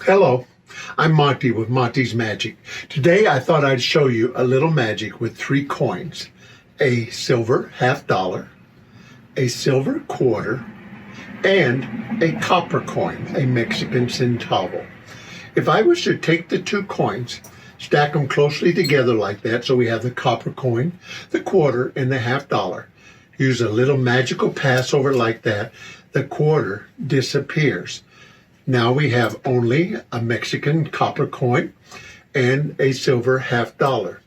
Hello, I'm Monty with Monty's Magic. Today I thought I'd show you a little magic with 3 coins. A silver $50, a silver quarter, and a copper coin, a Mexican centavo. If I was to take the 2 coins, stack them closely together like that, so we have the copper coin, the quarter, and the $50. Use a little magical passover like that, the quarter disappears. Now we have only a Mexican copper coin and a silver $50.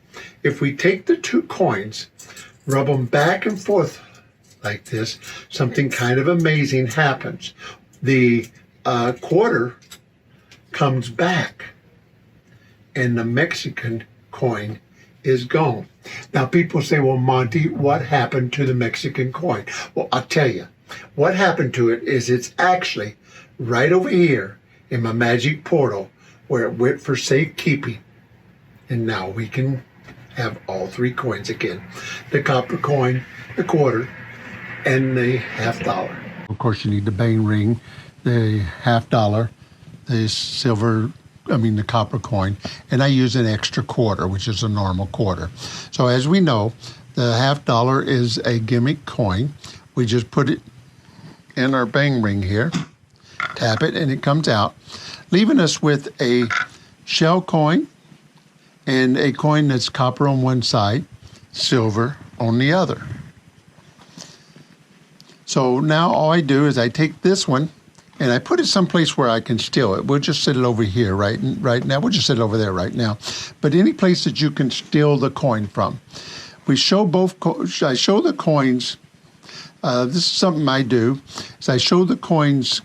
If we take the 2 coins, rub them back and forth like this, something kind of amazing happens. The quarter comes back and the Mexican coin is gone. Now people say, well, Monty, what happened to the Mexican coin? Well, I'll tell you. What happened to it is it's actually right over here in my magic portal where it went for safekeeping. And now we can have all 3 coins again. The copper coin, the quarter, and the $50. Of course, you need the bang ring, the $50, the copper coin, and I use an extra quarter, which is a normal quarter. So as we know, the $50 is a gimmick coin. We just put it in our bang ring here, tap it, and it comes out, leaving us with a shell coin and a coin that's copper on one side, silver on the other. So now all I do is I take this one and I put it someplace where I can steal it. We'll just set it over here right now. We'll just set it over there right now. But any place that you can steal the coin from. We show I show the coins. This is something I do, is I show the coins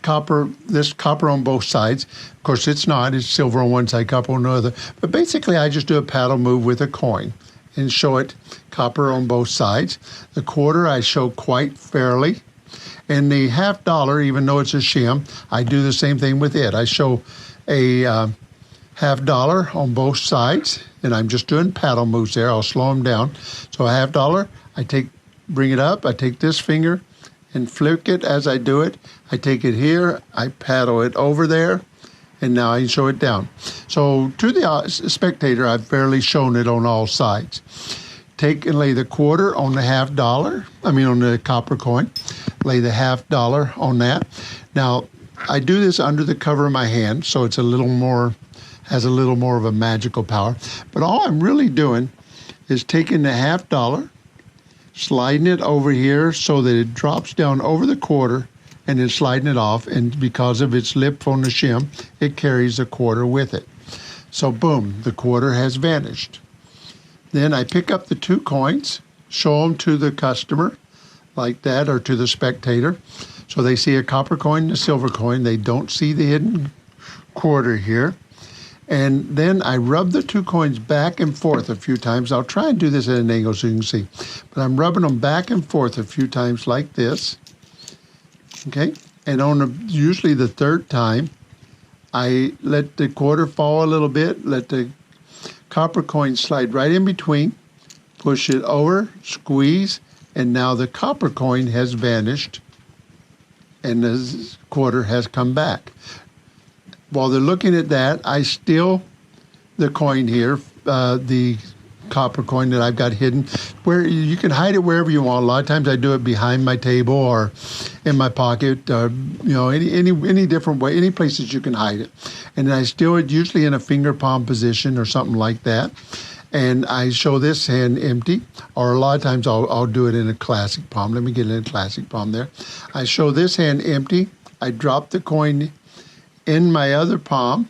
this copper on both sides. Of course, it's silver on one side, copper on the other. But basically, I just do a paddle move with a coin and show it copper on both sides. The quarter I show quite fairly. And the $50, even though it's a shim, I do the same thing with it. I show a $50 on both sides, and I'm just doing paddle moves there. I'll slow them down. So a $50, bring it up, I take this finger and flick it as I do it. I take it here, I paddle it over there, and now I show it down. So to the spectator, I've barely shown it on all sides. Take and lay the quarter on the on the copper coin. Lay the $50 on that. Now, I do this under the cover of my hand, so it's has a little more of a magical power. But all I'm really doing is taking the $50, sliding it over here so that it drops down over the quarter, and then sliding it off, and because of its lip on the shim, it carries the quarter with it. So boom, the quarter has vanished. Then I pick up the 2 coins, show them to the customer like that, or to the spectator. So they see a copper coin and a silver coin. They don't see the hidden quarter here. And then I rub the 2 coins back and forth a few times. I'll try and do this at an angle so you can see. But I'm rubbing them back and forth a few times like this. Okay? And usually the 3rd time, I let the quarter fall a little bit, let the copper coin slide right in between, push it over, squeeze, and now the copper coin has vanished and the quarter has come back. While they're looking at that, I steal the coin here, the copper coin that I've got hidden, where you can hide it wherever you want. A lot of times I do it behind my table or in my pocket, any different way, any places you can hide it. And I steal it usually in a finger palm position or something like that. And I show this hand empty, or a lot of times I'll do it in a classic palm. Let me get it in a classic palm there. I show this hand empty. I drop the coin in my other palm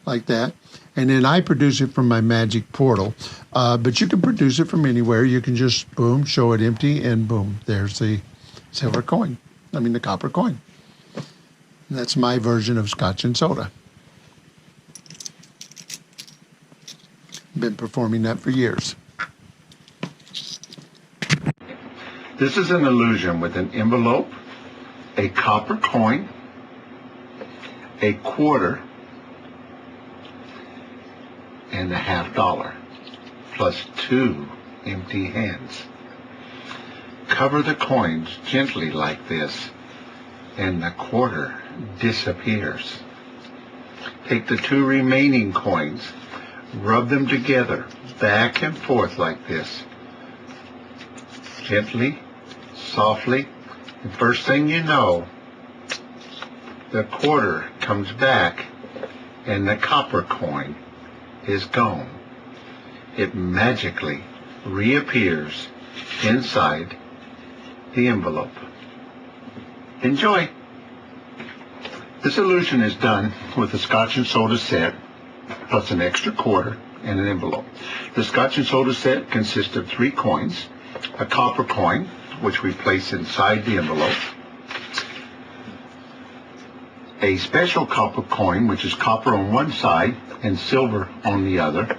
like that. And then I produce it from my magic portal. But you can produce it from anywhere. You can just, boom, show it empty, and boom, there's the silver coin. The copper coin. And that's my version of Scotch and Soda. Been performing that for years. This is an illusion with an envelope, a copper coin, a quarter, and a $50, plus 2 empty hands. Cover the coins gently like this, and the quarter disappears. Take the two remaining coins, rub them together, back and forth like this. Gently, softly. The first thing you know, the quarter comes back and the copper coin is gone. It magically reappears inside the envelope. Enjoy! This illusion is done with the Scotch and Soda set, plus an extra quarter and an envelope. The Scotch and Soda set consists of 3 coins, a copper coin, which we place inside the envelope, a special copper coin, which is copper on one side and silver on the other,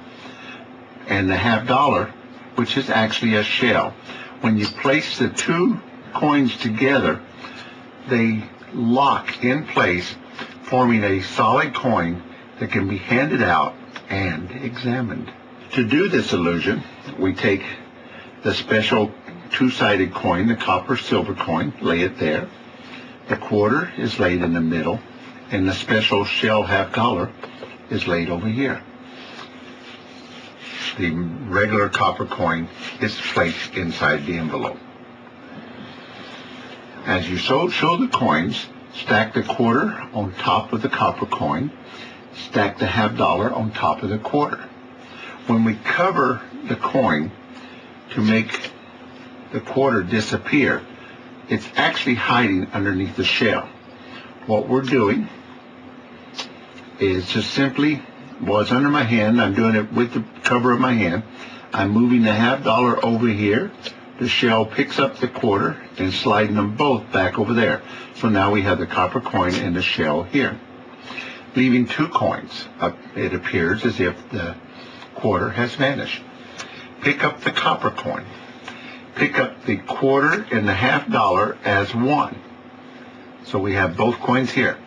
and the $half, which is actually a shell. When you place the 2 coins together, they lock in place, forming a solid coin that can be handed out and examined. To do this illusion, we take the special 2-sided coin, the copper-silver coin, lay it there. The quarter is laid in the middle, and the special shell $half is laid over here. The regular copper coin is placed inside the envelope. As you show the coins, stack the quarter on top of the copper coin, stack the $half on top of the quarter. When we cover the coin to make the quarter disappear, it's actually hiding underneath the shell. What we're doing is just simply, well, it's under my hand, I'm doing it with the cover of my hand, I'm moving the $half over here, the shell picks up the quarter and sliding them both back over there. So now we have the copper coin and the shell here, leaving 2 coins. It appears as if the quarter has vanished. Pick up the copper coin. Pick up the quarter and the $half as one. So we have both coins here.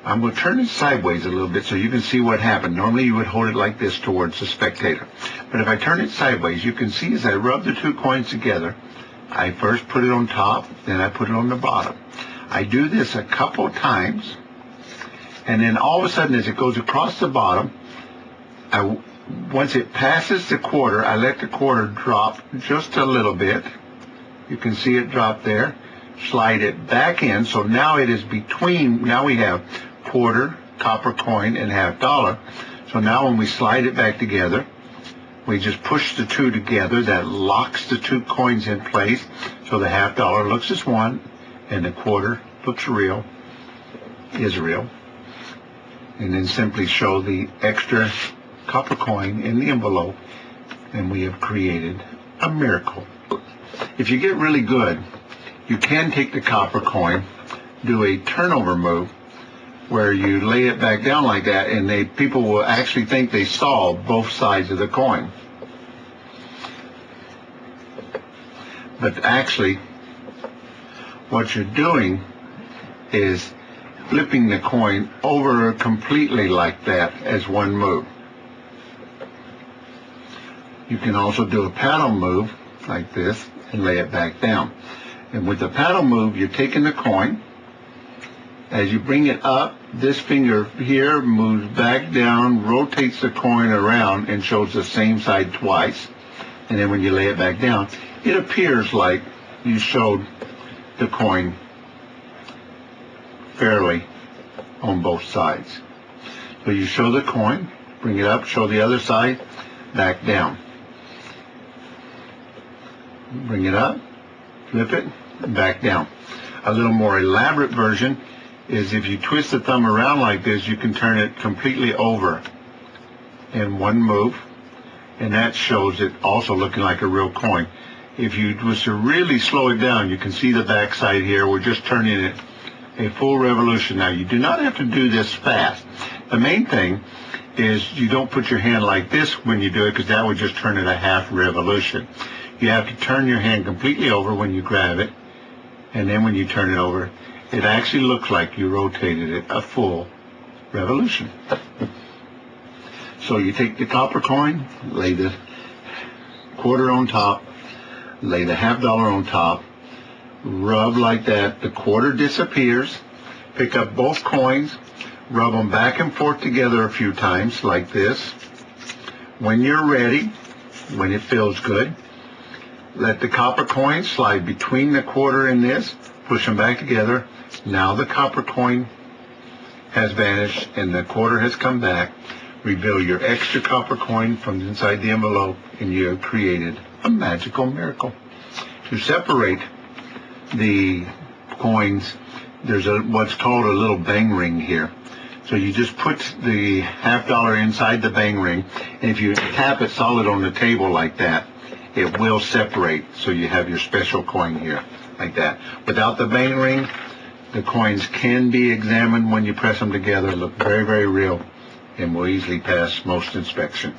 I'm going to turn it sideways a little bit so you can see what happened. Normally you would hold it like this towards the spectator. But if I turn it sideways, you can see as I rub the 2 coins together, I first put it on top, then I put it on the bottom. I do this a couple of times, and then all of a sudden as it goes across the bottom, once it passes the quarter, I let the quarter drop just a little bit. You can see it drop there. Slide it back in, so now it is between, now we have quarter, copper coin, and $half. So now when we slide it back together, we just push the 2 together. That locks the 2 coins in place, so the $half looks as one, and the quarter looks real, is real. And then simply show the extra copper coin in the envelope, and we have created a miracle. If you get really good, you can take the copper coin, do a turnover move, where you lay it back down like that, and people will actually think they saw both sides of the coin. But actually, what you're doing is flipping the coin over completely like that as one move. You can also do a paddle move like this and lay it back down. And with the paddle move, you're taking the coin. As you bring it up, this finger here moves back down, rotates the coin around, and shows the same side twice. And then when you lay it back down, it appears like you showed the coin fairly on both sides. So you show the coin, bring it up, show the other side, back down. Bring it up, flip it, and back down. A little more elaborate version is if you twist the thumb around like this, you can turn it completely over in one move, and that shows it also looking like a real coin. If you was to really slow it down, you can see the back side here. We're just turning it a full revolution. Now, you do not have to do this fast. The main thing is you don't put your hand like this when you do it, because that would just turn it a half revolution. You have to turn your hand completely over when you grab it, and then when you turn it over, it actually looks like you rotated it a full revolution. So you take the copper coin, lay the quarter on top, lay the $half on top, rub like that, the quarter disappears, pick up both coins, Rub them back and forth together a few times like this. When you're ready, when it feels good, let the copper coin slide between the quarter and this. Push them back together. Now the copper coin has vanished and the quarter has come back. Reveal your extra copper coin from inside the envelope, and you have created a magical miracle. To separate the coins, there's what's called a little bang ring here. So you just put the $50 inside the bang ring, and if you tap it solid on the table like that, it will separate. So you have your special coin here, like that. Without the bang ring, the coins can be examined when you press them together, look very, very real, and will easily pass most inspection.